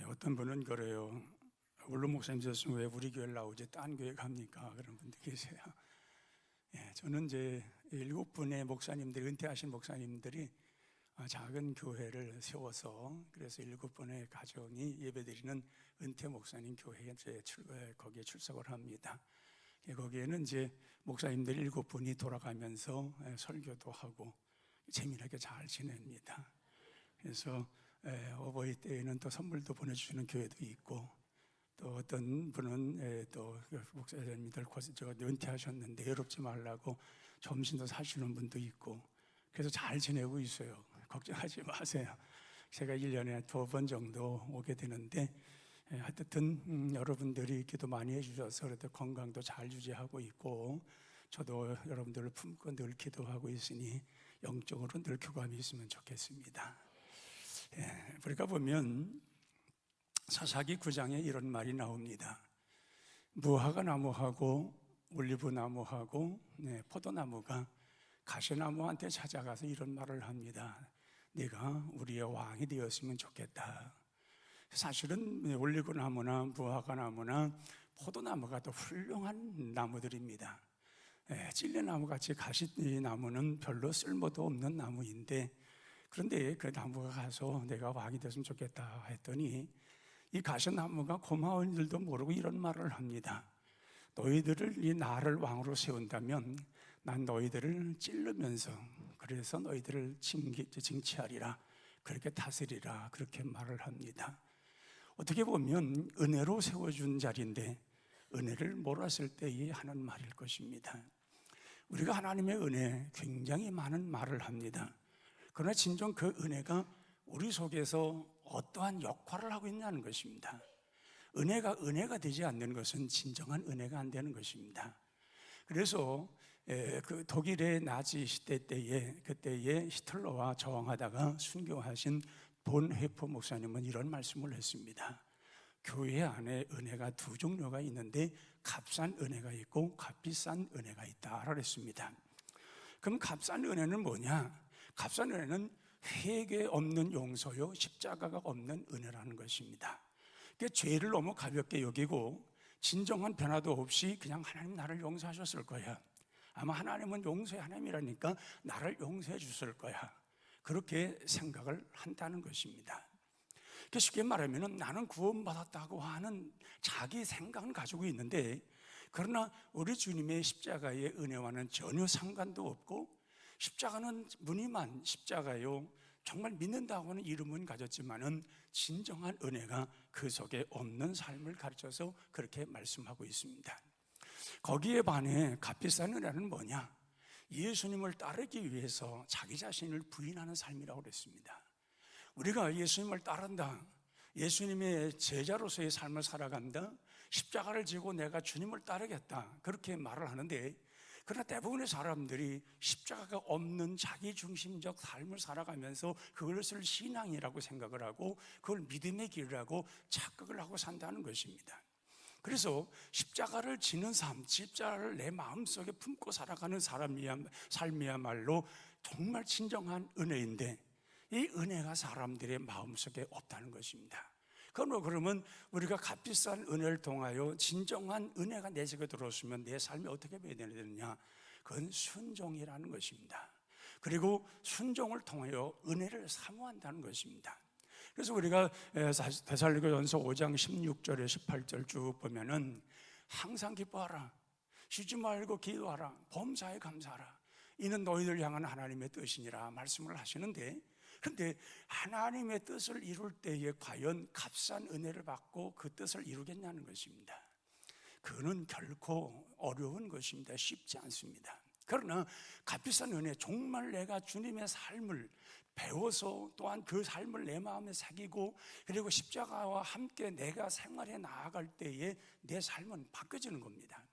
어떤 분은 그래요. 원로 목사님 왜 우리 교회를 나오지 딴 교회 갑니까? 그런 분도 계세요. 저는 이제 7분의 목사님들이, 은퇴하신 목사님들이 작은 교회를 세워서, 그래서 7분의 가정이 예배드리는 은퇴 목사님 교회에 거기에 출석을 합니다. 거기에는 이제 목사님들 7분이 돌아가면서 설교도 하고 재미나게 잘 지냅니다. 그래서 어버이 때에는 또 선물도 보내주시는 교회도 있고, 또 어떤 분은 또 목사님들 은퇴하셨는데 외롭지 말라고 점심도 사주는 분도 있고, 그래서 잘 지내고 있어요. 걱정하지 마세요. 제가 1년에 2번 정도 오게 되는데, 하여튼 여러분들이 기도 많이 해주셔서 그래도 건강도 잘 유지하고 있고, 저도 여러분들을 품고 늘 기도하고 있으니 영적으로 늘 교감이 있으면 좋겠습니다. 우리가 보면 사사기 9장에 이런 말이 나옵니다. 무화과 나무하고 올리브 나무하고 포도나무가 가시나무한테 찾아가서 이런 말을 합니다. 네가 우리의 왕이 되었으면 좋겠다. 사실은 올리브 나무나 무화과 나무나 포도나무가 더 훌륭한 나무들입니다. 찔레나무 같이 가시나무는 별로 쓸모도 없는 나무인데, 그런데 그 나무가 가서 내가 왕이 됐으면 좋겠다 했더니 이 가시나무가 고마운 일도 모르고 이런 말을 합니다. 너희들을 나를 왕으로 세운다면 난 너희들을 찌르면서, 그래서 너희들을 징치하리라, 그렇게 다스리라, 그렇게 말을 합니다. 어떻게 보면 은혜로 세워준 자리인데 은혜를 몰았을 때에 하는 말일 것입니다. 우리가 하나님의 은혜 굉장히 많은 말을 합니다. 그러나 진정 그 은혜가 우리 속에서 어떠한 역할을 하고 있냐는 것입니다. 은혜가 되지 않는 것은 진정한 은혜가 안 되는 것입니다. 그래서 그 독일의 나치 시대 때에, 그때에 히틀러와 저항하다가 순교하신 본 헤퍼 목사님은 이런 말씀을 했습니다. 교회 안에 은혜가 두 종류가 있는데 값싼 은혜가 있고 값비싼 은혜가 있다 그랬습니다. 그럼 값싼 은혜는 뭐냐? 값싼 은혜는 회개 없는 용서요, 십자가가 없는 은혜라는 것입니다. 그러니까 죄를 너무 가볍게 여기고 진정한 변화도 없이 그냥 하나님 나를 용서하셨을 거야, 아마 하나님은 용서의 하나님이라니까 나를 용서해 주실 거야, 그렇게 생각을 한다는 것입니다. 쉽게 말하면 나는 구원받았다고 하는 자기 생각은 가지고 있는데, 그러나 우리 주님의 십자가의 은혜와는 전혀 상관도 없고, 십자가는 무늬만 십자가요, 정말 믿는다고 하는 이름은 가졌지만은 진정한 은혜가 그 속에 없는 삶을 가르쳐서 그렇게 말씀하고 있습니다. 거기에 반해 값비싼 은혜는 뭐냐? 예수님을 따르기 위해서 자기 자신을 부인하는 삶이라고 그랬습니다. 우리가 예수님을 따른다, 예수님의 제자로서의 삶을 살아간다, 십자가를 지고 내가 주님을 따르겠다, 그렇게 말을 하는데, 그러나 대부분의 사람들이 십자가가 없는 자기중심적 삶을 살아가면서 그것을 신앙이라고 생각을 하고 그걸 믿음의 길이라고 착각을 하고 산다는 것입니다. 그래서 십자가를 지는 삶, 십자가를 내 마음속에 품고 살아가는 삶이야말로 정말 진정한 은혜인데, 이 은혜가 사람들의 마음속에 없다는 것입니다. 그러면 우리가 값비싼 은혜를 통하여 진정한 은혜가 내 속에 들어오시면 내 삶이 어떻게 되느냐? 그건 순종이라는 것입니다. 그리고 순종을 통하여 은혜를 사모한다는 것입니다. 그래서 우리가 데살로니가전서 5장 16절에 18절 쭉 보면은 항상 기뻐하라, 쉬지 말고 기도하라, 범사에 감사하라, 이는 너희들 향한 하나님의 뜻이니라 말씀을 하시는데, 그런데 하나님의 뜻을 이룰 때에 과연 값싼 은혜를 받고 그 뜻을 이루겠냐는 것입니다. 그는 결코 어려운 것입니다. 쉽지 않습니다. 그러나 값비싼 은혜, 정말 내가 주님의 삶을 배워서 또한 그 삶을 내 마음에 새기고 그리고 십자가와 함께 내가 생활해 나아갈 때에 내 삶은 바뀌어지는 겁니다.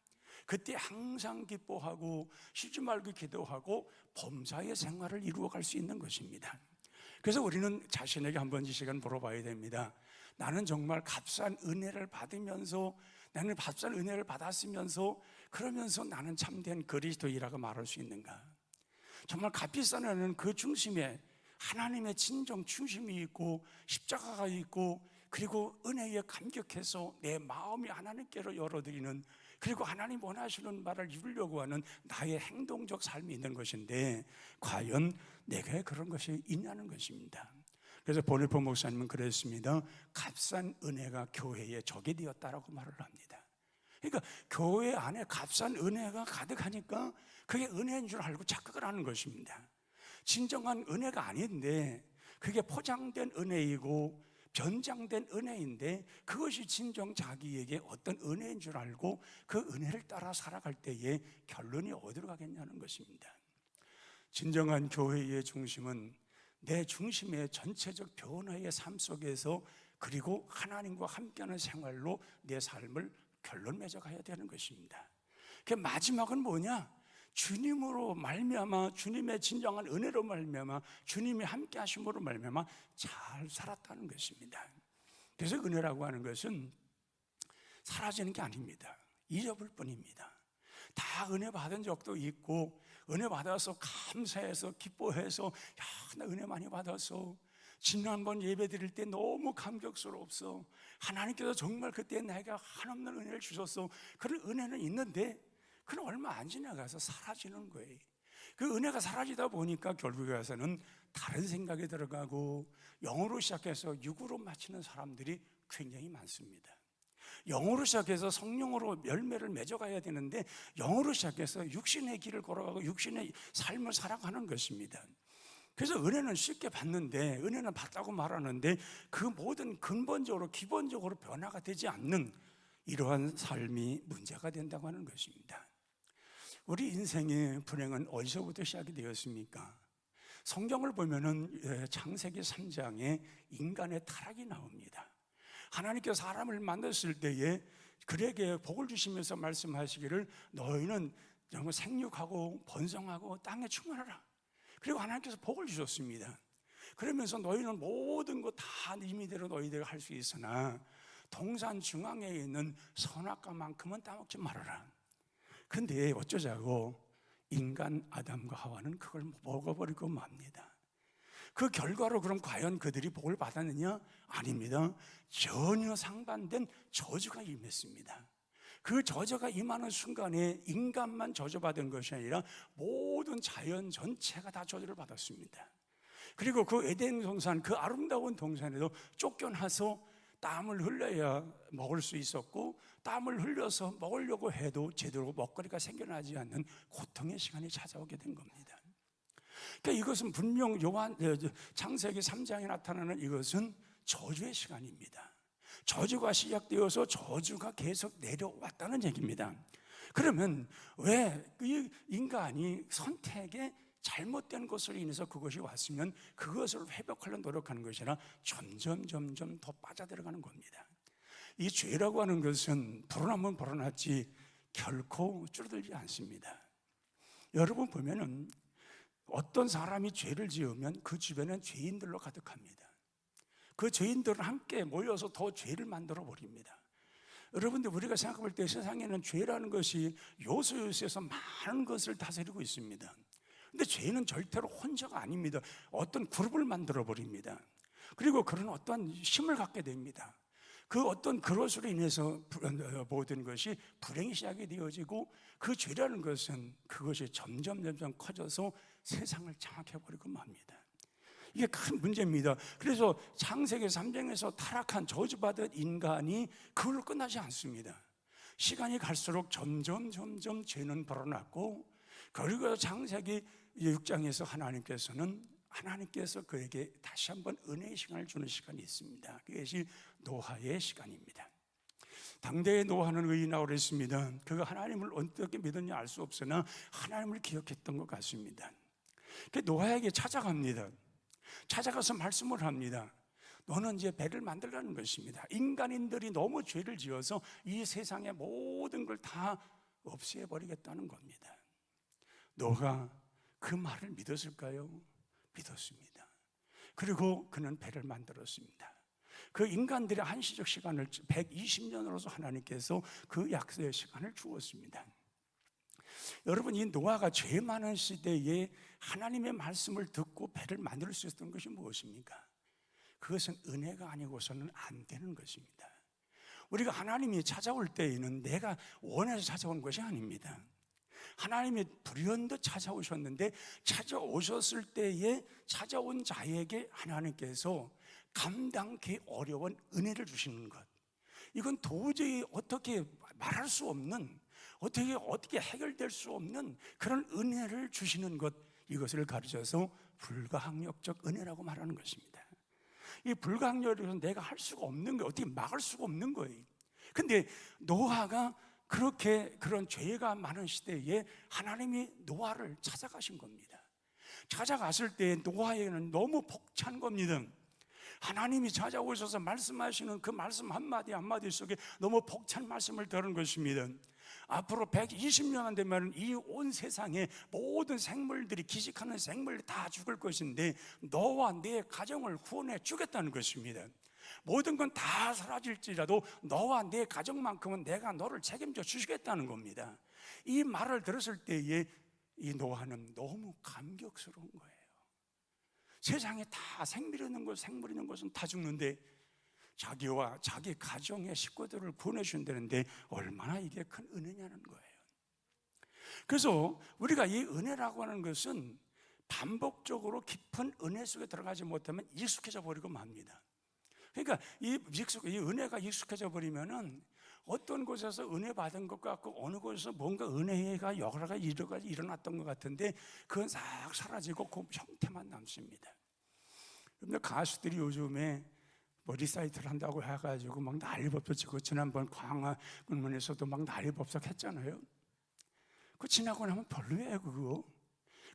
그때 항상 기뻐하고 쉬지 말고 기도하고 범사의 생활을 이루어갈 수 있는 것입니다. 그래서 우리는 자신에게 한번 이 시간 물어봐야 됩니다. 나는 정말 값싼 은혜를 받으면서, 나는 값싼 은혜를 받았으면서 그러면서 나는 참된 그리스도이라고 말할 수 있는가? 정말 값비싼 은혜는 그 중심에 하나님의 진정 중심이 있고 십자가가 있고 그리고 은혜에 감격해서 내 마음이 하나님께로 열어드리는, 그리고 하나님 원하시는 말을 이루려고 하는 나의 행동적 삶이 있는 것인데 과연 내게 그런 것이 있냐는 것입니다. 그래서 보네포 목사님은 그랬습니다. 값싼 은혜가 교회의 적이 되었다라고 말을 합니다. 그러니까 교회 안에 값싼 은혜가 가득하니까 그게 은혜인 줄 알고 착각을 하는 것입니다. 진정한 은혜가 아닌데 그게 포장된 은혜이고 변장된 은혜인데 그것이 진정 자기에게 어떤 은혜인 줄 알고 그 은혜를 따라 살아갈 때에 결론이 어디로 가겠냐는 것입니다. 진정한 교회의 중심은 내 중심의 전체적 변화의 삶 속에서, 그리고 하나님과 함께하는 생활로 내 삶을 결론 맺어가야 되는 것입니다. 그 마지막은 뭐냐? 주님으로 말미암아, 주님의 진정한 은혜로 말미암아, 주님이 함께 하심으로 말미암아 잘 살았다는 것입니다. 그래서 은혜라고 하는 것은 사라지는 게 아닙니다. 잊어볼 뿐입니다. 다 은혜 받은 적도 있고, 은혜 받아서 감사해서 기뻐해서, 야, 나 은혜 많이 받았어, 지난번 예배 드릴 때 너무 감격스러웠어, 하나님께서 정말 그때 내게 한없는 은혜를 주셨어, 그런 은혜는 있는데 그건 얼마 안 지나가서 사라지는 거예요. 그 은혜가 사라지다 보니까 결국에 가서는 다른 생각이 들어가고 영으로 시작해서 육으로 마치는 사람들이 굉장히 많습니다. 영으로 시작해서 성령으로 열매를 맺어가야 되는데 영으로 시작해서 육신의 길을 걸어가고 육신의 삶을 살아가는 것입니다. 그래서 은혜는 쉽게 받는데, 은혜는 받다고 말하는데 그 모든 근본적으로 기본적으로 변화가 되지 않는 이러한 삶이 문제가 된다고 하는 것입니다. 우리 인생의 불행은 어디서부터 시작이 되었습니까? 성경을 보면은 창세기 3장에 인간의 타락이 나옵니다. 하나님께서 사람을 만드실 때에 그에게 복을 주시면서 말씀하시기를 너희는 정말 생육하고 번성하고 땅에 충만하라. 그리고 하나님께서 복을 주셨습니다. 그러면서 너희는 모든 것 다 임의대로 너희들이 할 수 있으나 동산 중앙에 있는 선악과만큼은 따먹지 말아라. 근데 어쩌자고 인간 아담과 하와는 그걸 먹어버리고 맙니다. 그 결과로 그럼 과연 그들이 복을 받았느냐? 아닙니다. 전혀 상반된 저주가 임했습니다. 그 저주가 임하는 순간에 인간만 저주받은 것이 아니라 모든 자연 전체가 다 저주를 받았습니다. 그리고 그 에덴 동산, 그 아름다운 동산에도 쫓겨나서 땀을 흘려야 먹을 수 있었고, 땀을 흘려서 먹으려고 해도 제대로 먹거리가 생겨나지 않는 고통의 시간이 찾아오게 된 겁니다. 그러니까 이것은 분명 창세기 3장에 나타나는 이것은 저주의 시간입니다. 저주가 시작되어서 저주가 계속 내려왔다는 얘기입니다. 그러면 왜 이 인간이 선택에 잘못된 것으로 인해서 그것이 왔으면 그것을 회복하려 노력하는 것이 아니라 점점 더 빠져들어가는 겁니다. 이 죄라고 하는 것은 불어나면 불어났지 결코 줄어들지 않습니다. 여러분 보면은 어떤 사람이 죄를 지으면 그 주변은 죄인들로 가득합니다. 그 죄인들은 함께 모여서 더 죄를 만들어 버립니다. 여러분들, 우리가 생각해 볼 때 세상에는 죄라는 것이 요소에서 많은 것을 다스리고 있습니다. 근데 죄는 절대로 혼자가 아닙니다. 어떤 그룹을 만들어 버립니다. 그리고 그런 어떤 힘을 갖게 됩니다. 그 어떤 그것으로 인해서 모든 것이 불행이 시작이 되어지고, 그 죄라는 것은 그것이 점점 커져서 세상을 장악해버리고 맙니다. 이게 큰 문제입니다. 그래서 창세기 3장에서 타락한 저주받은 인간이 그걸로 끝나지 않습니다. 시간이 갈수록 점점 죄는 불어났고, 그리고 창세기 6장에서 하나님께서 그에게 다시 한번 은혜의 시간을 주는 시간이 있습니다. 그것이 노아의 시간입니다. 당대의 노아는 의인이라고 그랬습니다. 그가 하나님을 어떻게 믿었냐 알 수 없으나 하나님을 기억했던 것 같습니다. 노아에게 찾아갑니다. 찾아가서 말씀을 합니다. 너는 이제 배를 만들라는 것입니다. 인간인들이 너무 죄를 지어서 이 세상의 모든 걸 다 없애버리겠다는 겁니다. 노아가 그 말을 믿었을까요? 믿었습니다. 그리고 그는 배를 만들었습니다. 그 인간들의 한시적 시간을 120년으로서 하나님께서 그 약속의 시간을 주었습니다. 여러분, 이 노아가 죄 많은 시대에 하나님의 말씀을 듣고 배를 만들 수 있었던 것이 무엇입니까? 그것은 은혜가 아니고서는 안 되는 것입니다. 우리가 하나님이 찾아올 때에는 내가 원해서 찾아온 것이 아닙니다. 하나님이 불현듯 찾아오셨는데, 찾아오셨을 때에 찾아온 자에게 하나님께서 감당하기 어려운 은혜를 주시는 것, 이건 도저히 어떻게 말할 수 없는, 어떻게 해결될 수 없는 그런 은혜를 주시는 것, 이것을 가르쳐서 불가항력적 은혜라고 말하는 것입니다. 이 불가항력에서 내가 할 수가 없는 거예요. 어떻게 막을 수가 없는 거예요. 근데 노아가 그런 죄가 많은 시대에 하나님이 노아를 찾아가신 겁니다. 찾아갔을 때 노아에게는 너무 벅찬 겁니다. 하나님이 찾아오셔서 말씀하시는 그 말씀 한마디 한마디 속에 너무 벅찬 말씀을 들은 것입니다. 앞으로 120년만 되면 이 온 세상의 모든 생물들이, 기식하는 생물들이 다 죽을 것인데 너와 내 가정을 구원해 주겠다는 것입니다. 모든 건 다 사라질지라도 너와 내 가정만큼은 내가 너를 책임져 주시겠다는 겁니다. 이 말을 들었을 때에 이 노아는 너무 감격스러운 거예요. 세상에 다 생물 있는 것은 다 죽는데 자기와 자기 가정의 식구들을 구원해 준다는데 얼마나 이게 큰 은혜냐는 거예요. 그래서 우리가 이 은혜라고 하는 것은 반복적으로 깊은 은혜 속에 들어가지 못하면 익숙해져 버리고 맙니다. 그러니까 이 은혜가 익숙해져 버리면은 어떤 곳에서 은혜 받은 것 같고 어느 곳에서 뭔가 은혜가 여러 가지 일어났던 것 같은데 그건 싹 사라지고 그 형태만 남습니다. 그런데 가수들이 요즘에 리사이트를 한다고 해가지고 막 난리법석치고, 지난번 광화문에서도 막 난리법석 했잖아요. 그 지나고 나면 별로예요. 그거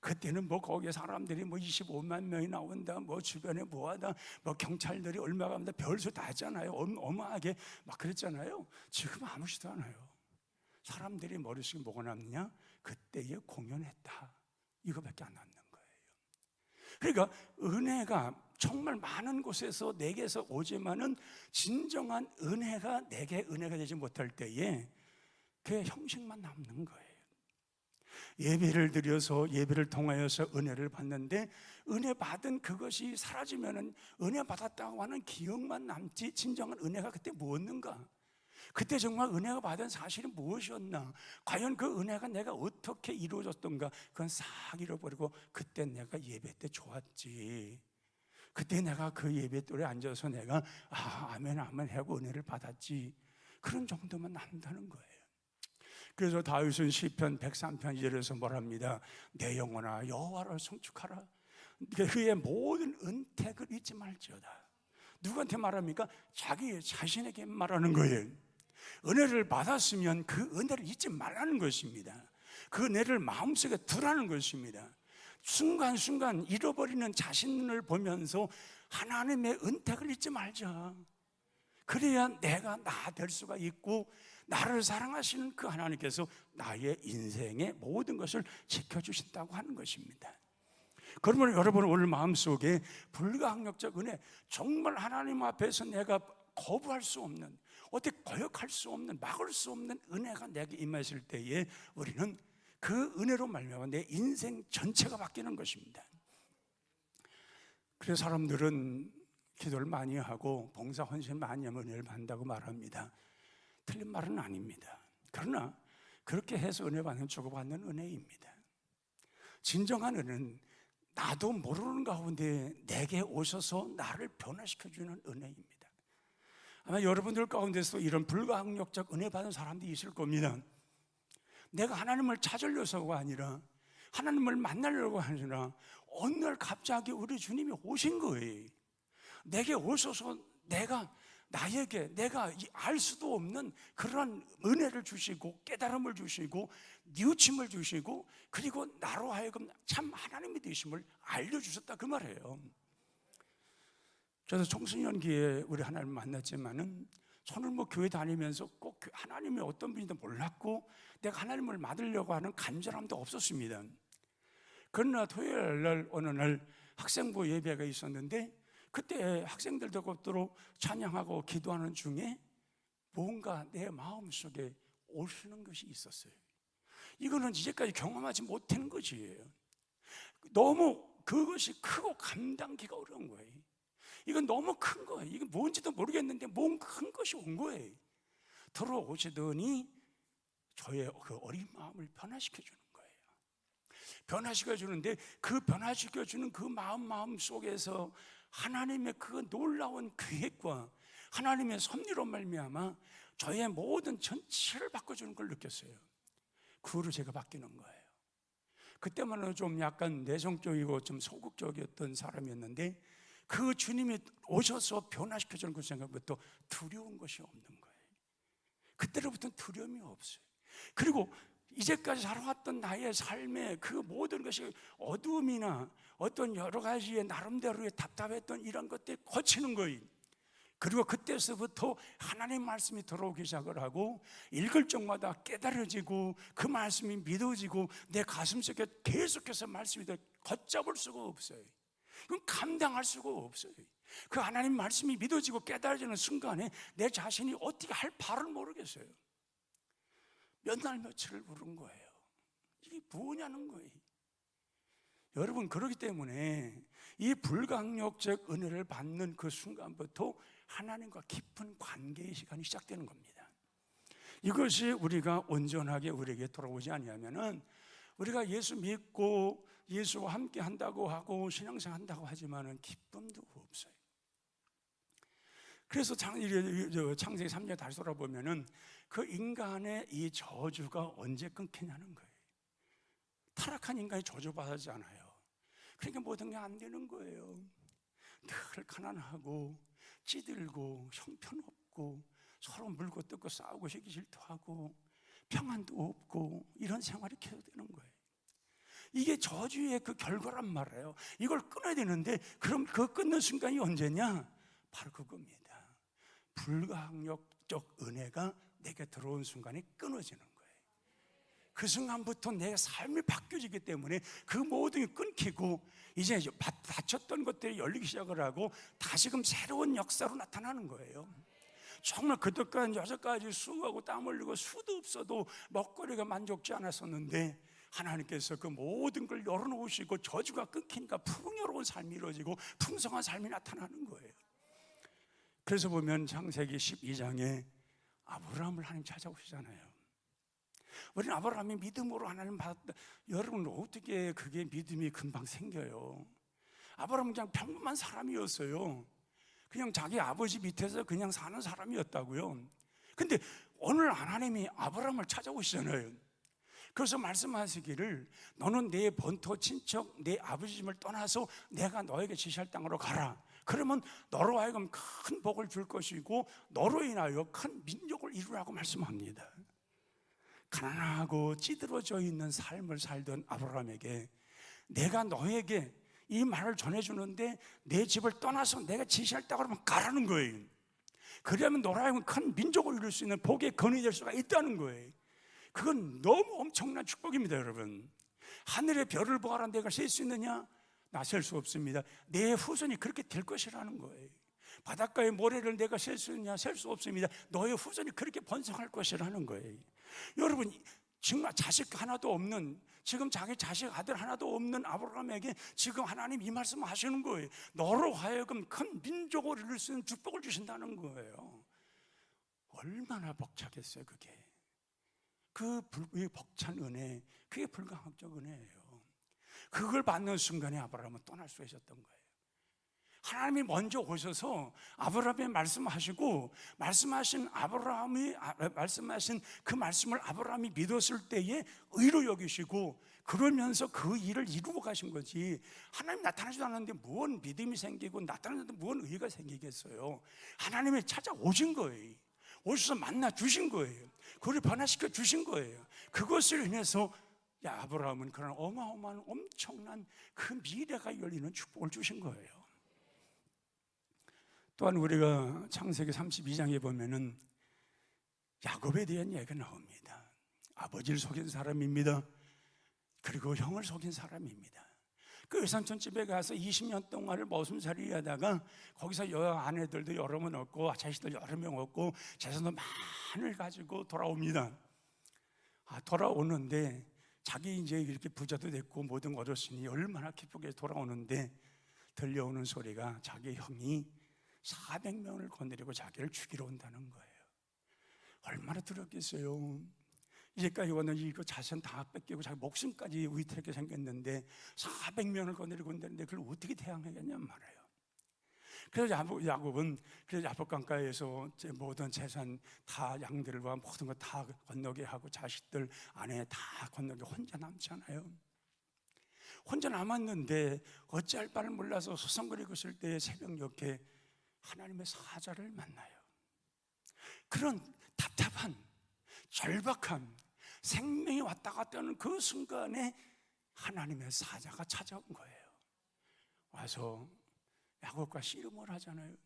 그때는 거기에 사람들이 25만 명이 나온다, 주변에 뭐하다, 경찰들이 얼마가 합니다, 별수 다 했잖아요. 어마하게 막 그랬잖아요. 지금 아무렇지도 않아요. 사람들이 머릿속에 뭐가 남느냐? 그때에 공연했다, 이거밖에 안 남는 거예요. 그러니까 은혜가 정말 많은 곳에서 내게서 오지만은 진정한 은혜가 내게 은혜가 되지 못할 때에 그 형식만 남는 거예요. 예배를 드려서, 예배를 통하여서 은혜를 받는데 은혜 받은 그것이 사라지면은 은혜 받았다고 하는 기억만 남지 진정한 은혜가 그때 뭐였는가? 그때 정말 은혜가 받은 사실이 무엇이었나? 과연 그 은혜가 내가 어떻게 이루어졌던가? 그건 싹 잃어버리고 그때 내가 예배 때 좋았지, 그때 내가 그 예배돌에 앉아서 내가 아멘 아멘 하고 은혜를 받았지, 그런 정도만 남다는 거예요. 그래서 다윗은 시편 103편 1절에서 뭐랍니다? 내 영혼아 여호와를 송축하라, 그의 모든 은택을 잊지 말지어다. 누구한테 말합니까? 자기 자신에게 말하는 거예요. 은혜를 받았으면 그 은혜를 잊지 말라는 것입니다. 그 은혜를 마음속에 두라는 것입니다. 순간순간 잃어버리는 자신을 보면서 하나님의 은택을 잊지 말자. 그래야 내가 나 될 수가 있고 나를 사랑하시는 그 하나님께서 나의 인생의 모든 것을 지켜주신다고 하는 것입니다. 그러면 여러분 오늘 마음속에 불가항력적 은혜, 정말 하나님 앞에서 내가 거부할 수 없는, 어떻게 거역할 수 없는, 막을 수 없는 은혜가 내게 임하실 때에 우리는 그 은혜로 말미암아 내 인생 전체가 바뀌는 것입니다. 그래서 사람들은 기도를 많이 하고 봉사 헌신 많이 하면 은혜를 받는다고 말합니다. 틀린 말은 아닙니다. 그러나 그렇게 해서 은혜 받는, 주고받는 은혜입니다. 진정한 은혜는 나도 모르는 가운데 내게 오셔서 나를 변화시켜주는 은혜입니다. 아마 여러분들 가운데서 이런 불가항력적 은혜 받은 사람들이 있을 겁니다. 내가 하나님을 찾으려서가 아니라, 하나님을 만나려고 아니라 어느 날 갑자기 우리 주님이 오신 거예요. 내게 오셔서 나에게 내가 알 수도 없는 그런 은혜를 주시고 깨달음을 주시고 뉘우침을 주시고, 그리고 나로 하여금 참 하나님이 되심을 알려주셨다, 그 말이에요. 저도 청소년기에 우리 하나님을 만났지만은 저는 교회 다니면서 꼭 하나님이 어떤 분인지 몰랐고 내가 하나님을 받으려고 하는 간절함도 없었습니다. 그러나 토요일 날 어느 날 학생부 예배가 있었는데 그때 학생들도 것도로 찬양하고 기도하는 중에 뭔가 내 마음속에 오시는 것이 있었어요. 이거는 이제까지 경험하지 못한 것이에요. 너무 그것이 크고 감당하기가 어려운 거예요. 이건 너무 큰 거예요. 이게 뭔지도 모르겠는데 뭔 큰 것이 온 거예요. 들어오시더니 저의 그 어린 마음을 변화시켜 주는 거예요. 변화시켜 주는데 그 변화시켜 주는 그 마음 속에서 하나님의 그 놀라운 계획과 하나님의 섭리로 말미암아 저의 모든 전체를 바꿔주는 걸 느꼈어요. 그 후로 제가 바뀌는 거예요. 그때만은 좀 약간 내성적이고 좀 소극적이었던 사람이었는데 그 주님이 오셔서 변화시켜주는 그 생각부터 두려운 것이 없는 거예요. 그때로부터는 두려움이 없어요. 그리고 이제까지 살아왔던 나의 삶의 그 모든 것이 어두움이나 어떤 여러 가지의 나름대로의 답답했던 이런 것들이 거치는 거예요. 그리고 그때서부터 하나님 말씀이 들어오기 시작을 하고 읽을 적마다 깨달아지고 그 말씀이 믿어지고 내 가슴속에 계속해서 말씀이 걷잡을 수가 없어요. 그럼 감당할 수가 없어요. 그 하나님 말씀이 믿어지고 깨달아지는 순간에 내 자신이 어떻게 할 바를 모르겠어요. 몇 날 며칠을 부른 거예요. 이게 뭐냐는 거예요. 여러분, 그렇기 때문에 이 불강력적 은혜를 받는 그 순간부터 하나님과 깊은 관계의 시간이 시작되는 겁니다. 이것이 우리가 온전하게 우리에게 돌아오지 아니하면은 우리가 예수 믿고 예수와 함께 한다고 하고 신앙생활 한다고 하지만은 기쁨도 없어요. 그래서 창세기 3장 다시 돌아보면은 그 인간의 이 저주가 언제 끊기냐는 거예요. 타락한 인간이 저주받지 않아요. 그러니까 모든 게 안 되는 거예요. 늘 가난하고 찌들고 형편없고 서로 물고 뜯고 싸우고 시기 질투하고 평안도 없고 이런 생활이 계속되는 거예요. 이게 저주의 그 결과란 말이에요. 이걸 끊어야 되는데 그럼 그 끊는 순간이 언제냐? 바로 그겁니다. 불가항력적 은혜가 내게 들어온 순간에 끊어지는 거예요. 그 순간부터 내 삶이 바뀌어지기 때문에 그 모든 게 끊기고 이제 닫혔던 것들이 열리기 시작을 하고 다시금 새로운 역사로 나타나는 거예요. 정말 그때까지 여태까지 수고하고 땀 흘리고 수도 없어도 먹거리가 만족지 않았었는데 하나님께서 그 모든 걸 열어놓으시고 저주가 끊기니까 풍요로운 삶이 이루어지고 풍성한 삶이 나타나는 거예요. 그래서 보면 창세기 12장에 아브라함을 하나님 찾아오시잖아요. 우리는 아브라함이 믿음으로 하나님 받았다. 여러분, 어떻게 그게 믿음이 금방 생겨요? 아브라함은 그냥 평범한 사람이었어요. 그냥 자기 아버지 밑에서 그냥 사는 사람이었다고요. 근데 오늘 하나님이 아브라함을 찾아오시잖아요. 그래서 말씀하시기를 너는 내 본토 친척 내 아버지 집을 떠나서 내가 너에게 지시할 땅으로 가라. 그러면 너로 하여금 큰 복을 줄 것이고 너로 인하여 큰 민족을 이루라고 말씀합니다. 가난하고 찌들어져 있는 삶을 살던 아브라함에게 내가 너에게 이 말을 전해주는데 내 집을 떠나서 내가 지시할 땅으로 하면 가라는 거예요. 그러면 너로 하여금 큰 민족을 이룰 수 있는 복의 근원이 될 수가 있다는 거예요. 그건 너무 엄청난 축복입니다. 여러분, 하늘의 별을 보아라 내가 셀 수 있느냐? 나 셀 수 없습니다. 내 후손이 그렇게 될 것이라는 거예요. 바닷가의 모래를 내가 셀 수 있느냐? 셀 수 없습니다. 너의 후손이 그렇게 번성할 것이라는 거예요. 여러분, 정말 자식 하나도 없는, 지금 자기 자식 아들 하나도 없는 아브라함에게 지금 하나님 이 말씀을 하시는 거예요. 너로 하여금 큰 민족을 이룰 수 있는 축복을 주신다는 거예요. 얼마나 벅차겠어요. 그게 그 벅찬 은혜, 그게 불가항적 은혜예요. 그걸 받는 순간에 아브라함은 떠날 수 있었던 거예요. 하나님이 먼저 오셔서 아브라함에 말씀하시고 말씀하신 그 말씀을 아브라함이 믿었을 때에 의로 여기시고 그러면서 그 일을 이루고 가신 거지, 하나님 나타나지도 않았는데 무슨 믿음이 생기고 나타나는데 무슨 의가 생기겠어요. 하나님이 찾아오신 거예요. 오셔서 만나 주신 거예요. 그를 변화시켜 주신 거예요. 그것을 인해서 아브라함은 그런 어마어마한 엄청난 그 미래가 열리는 축복을 주신 거예요. 또한 우리가 창세기 32장에 보면은 야곱에 대한 얘기가 나옵니다. 아버지를 속인 사람입니다. 그리고 형을 속인 사람입니다. 그 외삼촌 집에 가서 20년 동안을 머슴살이 하다가 거기서 아내들도 여러 명 얻고 자식들 여러 명 얻고 재산도 많을 가지고 돌아옵니다. 돌아오는데 자기 이제 이렇게 부자도 됐고 모든 거 얻었으니 얼마나 기쁘게 돌아오는데 들려오는 소리가 자기 형이 400명을 거느리고 자기를 죽이러 온다는 거예요. 얼마나 두렵겠어요. 이제까지 오는 이거 자신 다 뺏기고 자기 목숨까지 위태롭게 생겼는데 400명을 거느리고 온다는데 그걸 어떻게 대항하겠냔 말이에요. 그래서 야곱은 야복강가에서 모든 재산 다 양들과 모든 거 다 건너게 하고 자식들 아내 다 건너게 혼자 남잖아요. 혼자 남았는데 어찌할 바를 몰라서 서성거리고 있을 때 새벽녘에 하나님의 사자를 만나요. 그런 답답한 절박한 생명이 왔다 갔다 하는 그 순간에 하나님의 사자가 찾아온 거예요. 와서 야곱과 씨름을 하잖아요.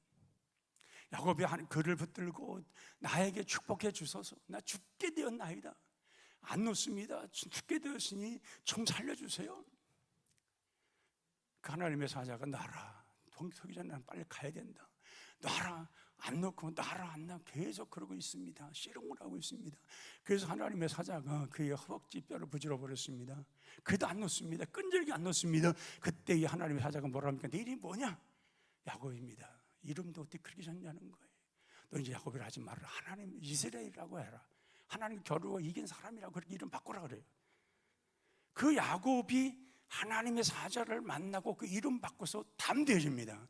야곱이 그를 붙들고 나에게 축복해 주소서, 나 죽게 되었나이다, 안 놓습니다, 죽게 되었으니 좀 살려주세요. 그 하나님의 사자가 놔라, 동서기 전에 난 빨리 가야 된다, 놔라, 안 놓고 놔라 안 놔, 계속 그러고 있습니다. 씨름을 하고 있습니다. 그래서 하나님의 사자가 그의 허벅지 뼈를 부질러 버렸습니다. 그래도 안 놓습니다. 끈질기 안 놓습니다. 그때 이 하나님의 사자가 뭐라 합니까? 네 이름이 뭐냐? 야곱입니다. 이름도 어떻게 그렇게 졌냐는 거예요. 너 이제 야곱이라 하지 말라, 하나님 이스라엘이라고 해라. 하나님 겨루어 이긴 사람이라고 그렇게 이름 바꾸라 그래요. 그 야곱이 하나님의 사자를 만나고 그 이름 바꿔서 담대해집니다.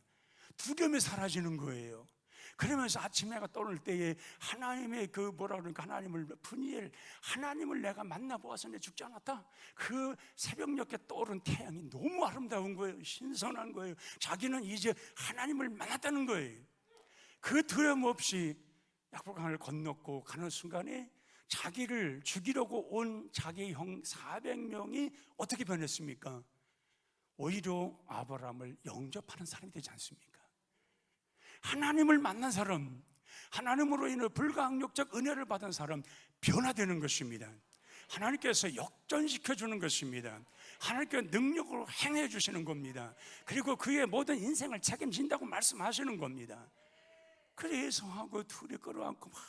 두려움이 사라지는 거예요. 그러면서 아침에 해가 떠오를 때에 하나님의 그 뭐라 그러니까 하나님을 푸니엘, 하나님을 내가 만나보아서 내 죽지 않았다. 그 새벽녘에 떠오른 태양이 너무 아름다운 거예요. 신선한 거예요. 자기는 이제 하나님을 만났다는 거예요. 그 두려움 없이 야복강을 건넜고 가는 순간에 자기를 죽이려고 온 자기 형 400명이 어떻게 변했습니까? 오히려 아브라함을 영접하는 사람이 되지 않습니까? 하나님을 만난 사람, 하나님으로 인해 불가항력적 은혜를 받은 사람 변화되는 것입니다. 하나님께서 역전시켜 주는 것입니다. 하나님께서 능력으로 행해 주시는 겁니다. 그리고 그의 모든 인생을 책임진다고 말씀하시는 겁니다. 그래서 하고 둘이 끌어안고 막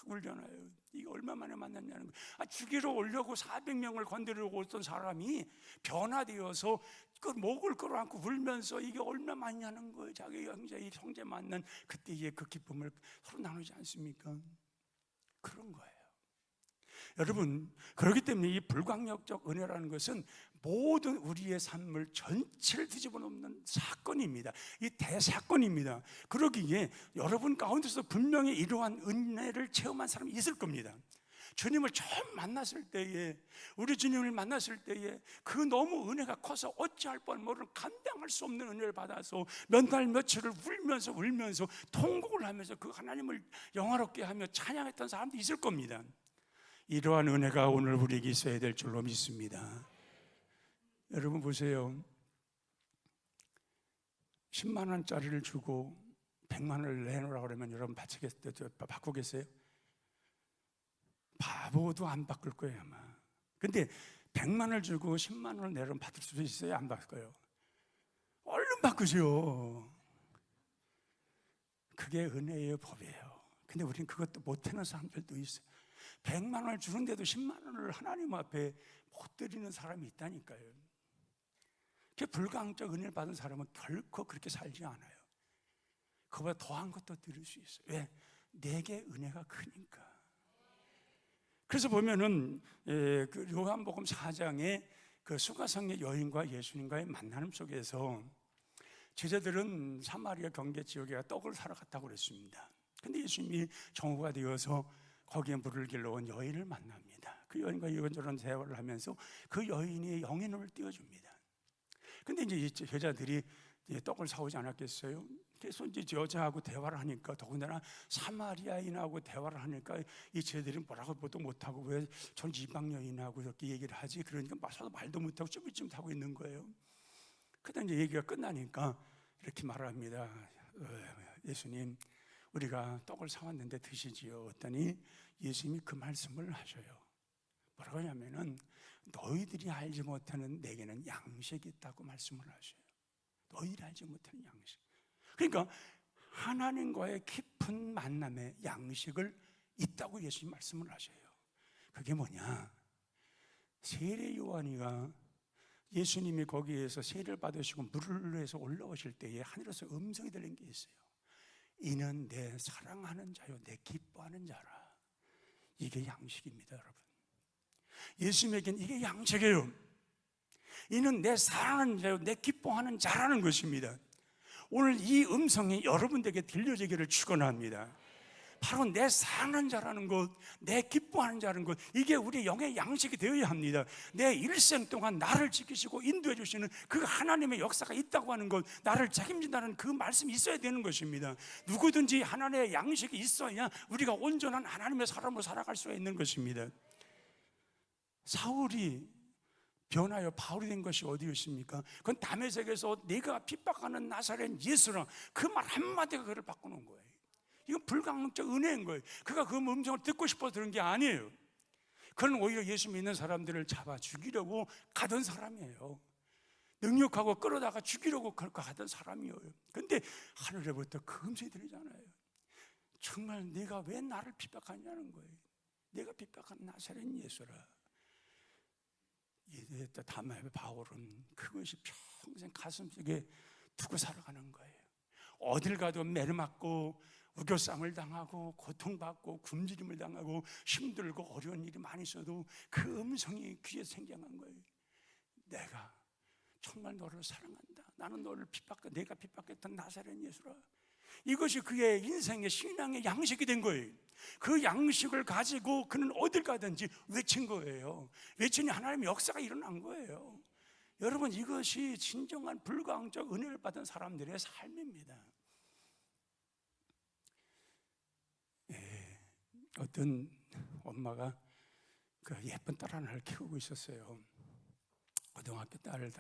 울잖아요. 이게 얼마 만에 만났냐는 거예요. 죽이러 오려고 400명을 건드리고 오던 사람이 변화되어서 그 목을 끌어안고 울면서 이게 얼마 만냐는 거예요. 자기 형제 만난 그때의 그 기쁨을 서로 나누지 않습니까? 그런 거예요. 여러분, 그렇기 때문에 이 불강력적 은혜라는 것은 모든 우리의 삶을 전체를 뒤집어 놓는 사건입니다. 이 대사건입니다. 그러기에 여러분 가운데서 분명히 이러한 은혜를 체험한 사람이 있을 겁니다. 주님을 처음 만났을 때에, 우리 주님을 만났을 때에 그 너무 은혜가 커서 어찌할 뻔 모르는 감당할 수 없는 은혜를 받아서 몇 달 며칠을 울면서 통곡을 하면서 그 하나님을 영화롭게 하며 찬양했던 사람도 있을 겁니다. 이러한 은혜가 오늘 우리에게 있어야 될 줄로 믿습니다. 여러분 보세요. 10만 원짜리를 주고 100만 원을 내놓으라고 그러면 여러분 바꾸겠어요? 바보도 안 바꿀 거예요 아마. 근데 100만 원을 주고 10만 원을 내놓으면 받을 수 있어요? 안 바꿔요? 얼른 바꾸죠. 그게 은혜의 법이에요. 근데 우리는 그것도 못하는 사람들도 있어요. 100만 원을 주는데도 10만 원을 하나님 앞에 못 드리는 사람이 있다니까요. 그 불가항적 은혜를 받은 사람은 결코 그렇게 살지 않아요. 그보다 더한 것도 드릴 수 있어요. 왜? 내게 은혜가 크니까. 그래서 보면은 그 요한복음 4장에 그 수가성의 여인과 예수님과의 만남 속에서 제자들은 사마리아 경계 지역에 떡을 사러 갔다고 그랬습니다. 근데 예수님이 정오가 되어서 거기에 물을 길러 온 여인을 만납니다. 그 여인과 이런저런 대화를 하면서 그 여인이 영의 눈을 띄워줍니다. 근데 이제 제자들이 떡을 사오지 않았겠어요? 그래서 이제 여자하고 대화를 하니까, 더군다나 사마리아인하고 대화를 하니까 이 제자들이 뭐라고 보도 못하고 왜 전 이방 여인하고 이렇게 얘기를 하지? 그러니까 말도 못하고 쭈삣쭈삣 하고 있는 거예요. 그다음 이제 얘기가 끝나니까 이렇게 말합니다. 예수님, 우리가 떡을 사왔는데 드시지요? 했더니 예수님이 그 말씀을 하셔요. 뭐라고 하냐면은 너희들이 알지 못하는 내게는 양식이 있다고 말씀을 하셔요. 너희들이 알지 못하는 양식. 그러니까 하나님과의 깊은 만남의 양식을 있다고 예수님 말씀을 하셔요. 그게 뭐냐? 세례 요한이가 예수님이 거기에서 세례를 받으시고 물을 위해서 올라오실 때에 하늘에서 음성이 들린 게 있어요. 이는 내 사랑하는 자요 내 기뻐하는 자라. 이게 양식입니다, 여러분. 예수님에겐 이게 양식이에요. 이는 내 사랑하는 자요 내 기뻐하는 자라는 것입니다. 오늘 이 음성이 여러분들에게 들려지기를 축원합니다. 바로 내 사랑하는 자라는 것, 내 기뻐하는 자라는 것, 이게 우리 영의 양식이 되어야 합니다. 내 일생 동안 나를 지키시고 인도해 주시는 그 하나님의 역사가 있다고 하는 것, 나를 책임진다는 그 말씀이 있어야 되는 것입니다. 누구든지 하나님의 양식이 있어야 우리가 온전한 하나님의 사람으로 살아갈 수가 있는 것입니다. 사울이 변하여 바울이 된 것이 어디였습니까? 그건 다메섹에서 내가 핍박하는 나사렛 예수라, 그 말 한마디가 그를 바꾸는 거예요. 이건 불가능적 은혜인 거예요. 그가 그 음성을 듣고 싶어서 들은 게 아니에요. 그는 오히려 예수 믿는 사람들을 잡아 죽이려고 가던 사람이에요. 능력하고 끌어다가 죽이려고 가던 사람이에요. 그런데 하늘에부터 그 음성이 들리잖아요. 정말 네가 왜 나를 핍박하냐는 거예요. 내가 핍박한 나사렛 예수라. 다음에 바울은 그것이 평생 가슴속에 두고 살아가는 거예요. 어딜 가도 매를 우겨쌈을 당하고 고통받고 굶주림을 당하고 힘들고 어려운 일이 많이 있어도 그 음성이 귀에 생겨난 거예요. 내가 정말 너를 사랑한다. 나는 너를 내가 핍박했던 나사렛 예수라. 이것이 그의 인생의 신앙의 양식이 된 거예요. 그 양식을 가지고 그는 어딜 가든지 외친 거예요. 외치니 하나님의 역사가 일어난 거예요. 여러분, 이것이 진정한 불가항적 은혜를 받은 사람들의 삶입니다. 어떤 엄마가 그 예쁜 딸 하나를 키우고 있었어요. 고등학교 다니는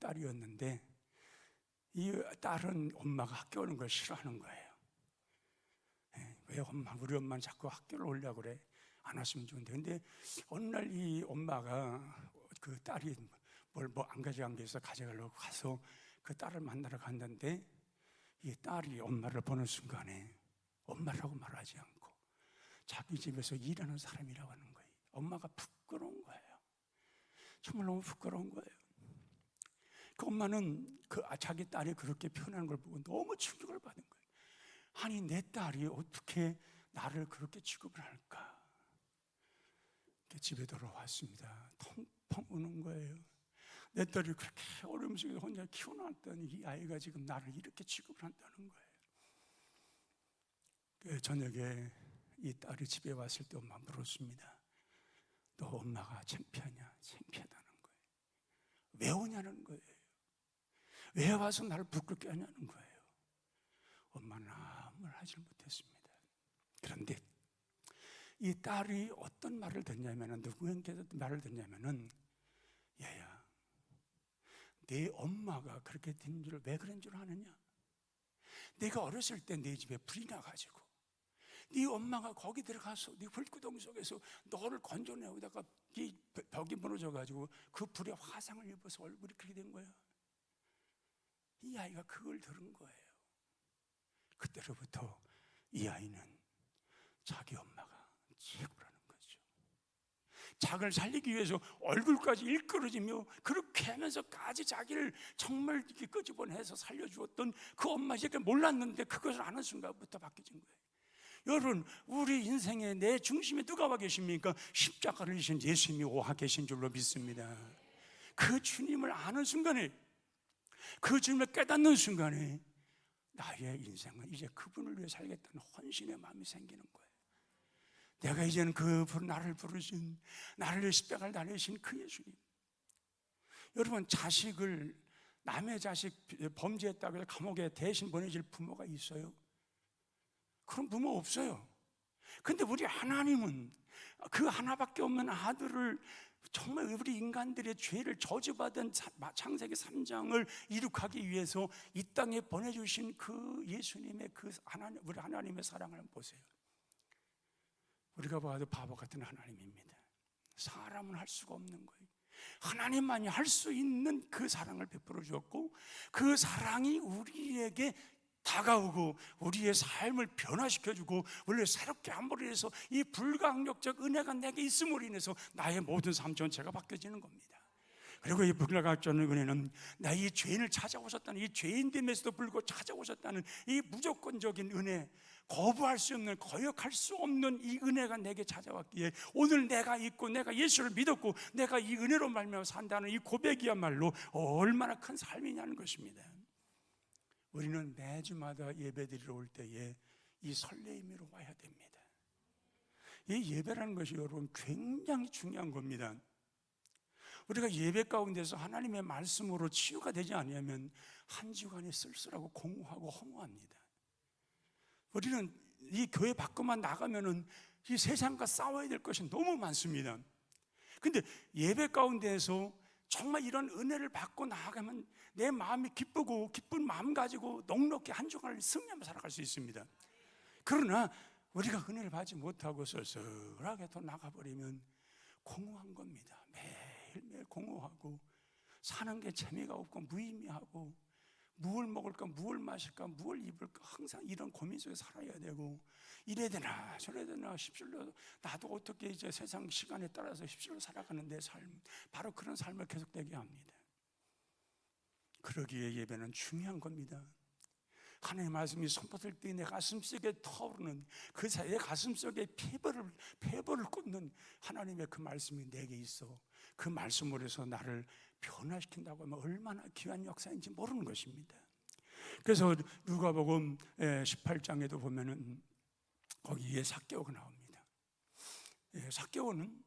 딸이었는데, 이 딸은 엄마가 학교 오는 걸 싫어하는 거예요. 왜 우리 엄마는 자꾸 학교를 오려고 그래? 안 왔으면 좋은데. 근데 어느 날 이 엄마가 그 딸이 안 가져간 게 있어 가져가려고 가서 그 딸을 만나러 갔는데, 이 딸이 엄마를 보는 순간에 엄마라고 말하지 않고 자기 집에서 일하는 사람이라고 하는 거예요. 엄마가 부끄러운 거예요. 정말 너무 부끄러운 거예요. 그 엄마는 자기 딸이 그렇게 표현하는 걸 보고 너무 충격을 받은 거예요. 아니, 내 딸이 어떻게 나를 그렇게 취급을 할까? 집에 돌아왔습니다. 텅텅 우는 거예요. 내 딸이 그렇게 어려움 속에서 혼자 키워놨더니 이 아이가 지금 나를 이렇게 취급을 한다는 거예요. 저녁에 이 딸이 집에 왔을 때 엄마 물었습니다. 너 엄마가 창피하냐? 창피하다는 거예요. 왜 오냐는 거예요. 왜 와서 나를 부끄럽게 하냐는 거예요. 엄마는 아무 말 하지 못했습니다. 그런데 이 딸이 어떤 말을 듣냐면은, 누구에게서 말을 듣냐면은, 얘야, 네 엄마가 그렇게 된 줄 왜 그런 줄 아느냐? 내가 어렸을 때 네 집에 불이 나가지고 네 엄마가 거기 들어가서 네 불구덩이 속에서 너를 건져내오다가 이 벽이 무너져가지고 그 불에 화상을 입어서 얼굴이 그렇게 된 거야. 이 아이가 그걸 들은 거예요. 그때로부터 이 아이는 자기 엄마가 최고라는 거죠. 자기를 살리기 위해서 얼굴까지 일그러지며 그렇게 하면서까지 자기를 정말 이렇게 끄집어내서 살려주었던 그 엄마, 이제 몰랐는데 그것을 아는 순간부터 바뀌어진 거예요. 여러분, 우리 인생의 내 중심에 누가 와 계십니까? 십자가를 지신 예수님이 와 계신 줄로 믿습니다. 그 주님을 아는 순간에, 그 주님을 깨닫는 순간에 나의 인생은 이제 그분을 위해 살겠다는 헌신의 마음이 생기는 거예요. 내가 이제는 나를 부르신, 나를 위해 십자가를 달리신 그 예수님. 여러분, 남의 자식 범죄했다고 해서 감옥에 대신 보내줄 부모가 있어요? 그런 부모 없어요. 근데 우리 하나님은 그 하나밖에 없는 아들을, 정말 우리 인간들의 죄를 저주받은 창세기 3장을 이룩하기 위해서 이 땅에 보내주신 그 예수님의 우리 하나님의 사랑을 한번 보세요. 우리가 봐도 바보 같은 하나님입니다. 사람은 할 수가 없는 거예요. 하나님만이 할 수 있는 그 사랑을 베풀어 주었고, 그 사랑이 우리에게 다가오고 우리의 삶을 변화시켜주고 원래 새롭게 함으로 해서 이 불가항력적 은혜가 내게 있음으로 인해서 나의 모든 삶 전체가 바뀌어지는 겁니다. 그리고 이 불가항력적 은혜는 나의 죄인을 찾아오셨다는, 이 죄인됨에서도 불구하고 찾아오셨다는 이 무조건적인 은혜, 거부할 수 없는, 거역할 수 없는 이 은혜가 내게 찾아왔기에 오늘 내가 있고 내가 예수를 믿었고 내가 이 은혜로 말미암아 산다는 이 고백이야말로 얼마나 큰 삶이냐는 것입니다. 우리는 매주마다 예배드리러 올 때에 이 설레임으로 와야 됩니다. 이 예배라는 것이 여러분 굉장히 중요한 겁니다. 우리가 예배 가운데서 하나님의 말씀으로 치유가 되지 않으면 한 주간이 쓸쓸하고 공허하고 허무합니다. 우리는 이 교회 밖만 나가면은 이 세상과 싸워야 될 것이 너무 많습니다. 근데 예배 가운데에서 정말 이런 은혜를 받고 나아가면 내 마음이 기쁘고 기쁜 마음 가지고 넉넉히 한 주간을 승리하며 살아갈 수 있습니다. 그러나 우리가 은혜를 받지 못하고 쓸쓸하게 또 나가버리면 공허한 겁니다. 매일매일 공허하고 사는 게 재미가 없고 무의미하고 무엇을 먹을까, 무엇을 마실까, 무엇을 입을까 항상 이런 고민 속에 살아야 되고 이래야 되나 저래야 되나 십실로 나도 어떻게 이제 세상 시간에 따라서 십실로 살아가는 내 삶, 바로 그런 삶을 계속되게 합니다. 그러기에 예배는 중요한 겁니다. 하나님의 말씀이 선포될 때 내 가슴속에 터오르는 그 사이에 가슴속에 폐벌을 꽂는 하나님의 그 말씀이 내게 있어 그 말씀으로 해서 나를 변화시킨다고 하면 얼마나 귀한 역사인지 모르는 것입니다. 그래서 누가복음 18장에도 보면은 거기에 삭개오가 나옵니다. 삭개오는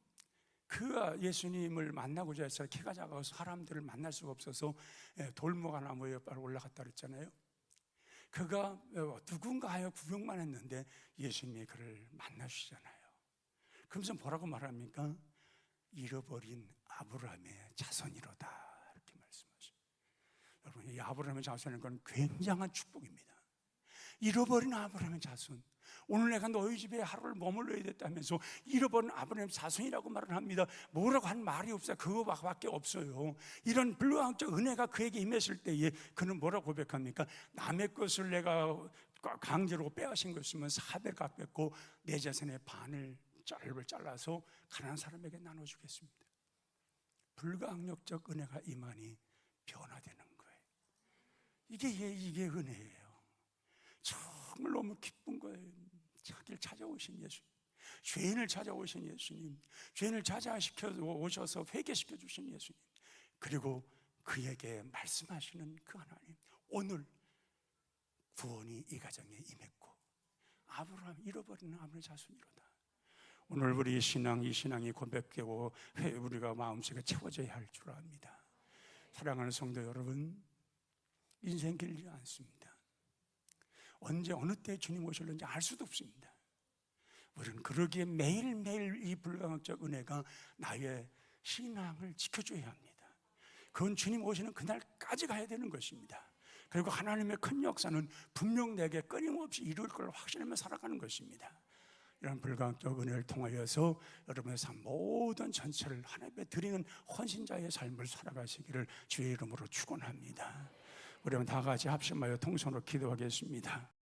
그가 예수님을 만나고자 해서 키가 작아서 사람들을 만날 수가 없어서 돌무화 하나 모여 올라갔다 그랬잖아요. 그가 누군가 하여 구경만 했는데 예수님이 그를 만나주시잖아요. 그러면서 뭐라고 말합니까? 잃어버린 아브라함의 자손이로다 이렇게 말씀하십니다. 여러분, 이 아브라함의 자손인 건 굉장한 축복입니다. 잃어버린 아브라함의 자손, 오늘 내가 너희 집에 하루를 머물러야 됐다면서 잃어버린 아브라함의 자손이라고 말을 합니다. 뭐라고 한 말이 없어요. 그거밖에 없어요. 이런 불가항적 은혜가 그에게 임했을 때에 그는 뭐라고 고백합니까? 남의 것을 내가 강제로 빼앗은 것이면 4배가 뺐고 내 자손의 반을 잘라서 가난한 사람에게 나눠주겠습니다. 불가항력적 은혜가 임하니 변화되는 거예요. 이게 은혜예요. 정말 너무 기쁜 거예요. 자기를 찾아오신 예수님, 죄인을 찾아오신 예수님, 죄인을 찾아시켜 오셔서 회개시켜 주신 예수님, 그리고 그에게 말씀하시는 그 하나님, 오늘 구원이 이 가정에 임했고 아브라함 잃어버리는 아브라함의 자손이로다. 오늘 우리 신앙, 이 신앙이 고백되고 우리가 마음속에 채워져야 할 줄 압니다. 사랑하는 성도 여러분, 인생 길지 않습니다. 언제 어느 때 주님 오실는지 알 수도 없습니다. 우리는 그러기에 매일매일 이 불가항적 은혜가 나의 신앙을 지켜줘야 합니다. 그건 주님 오시는 그날까지 가야 되는 것입니다. 그리고 하나님의 큰 역사는 분명 내게 끊임없이 이룰 걸 확신하며 살아가는 것입니다. 이런 불가항적 은혜를 통하여서 여러분의 삶 모든 전체를 하나님께 드리는 헌신자의 삶을 살아가시기를 주의 이름으로 축원합니다. 우리 다 같이 합심하여 통성으로 기도하겠습니다.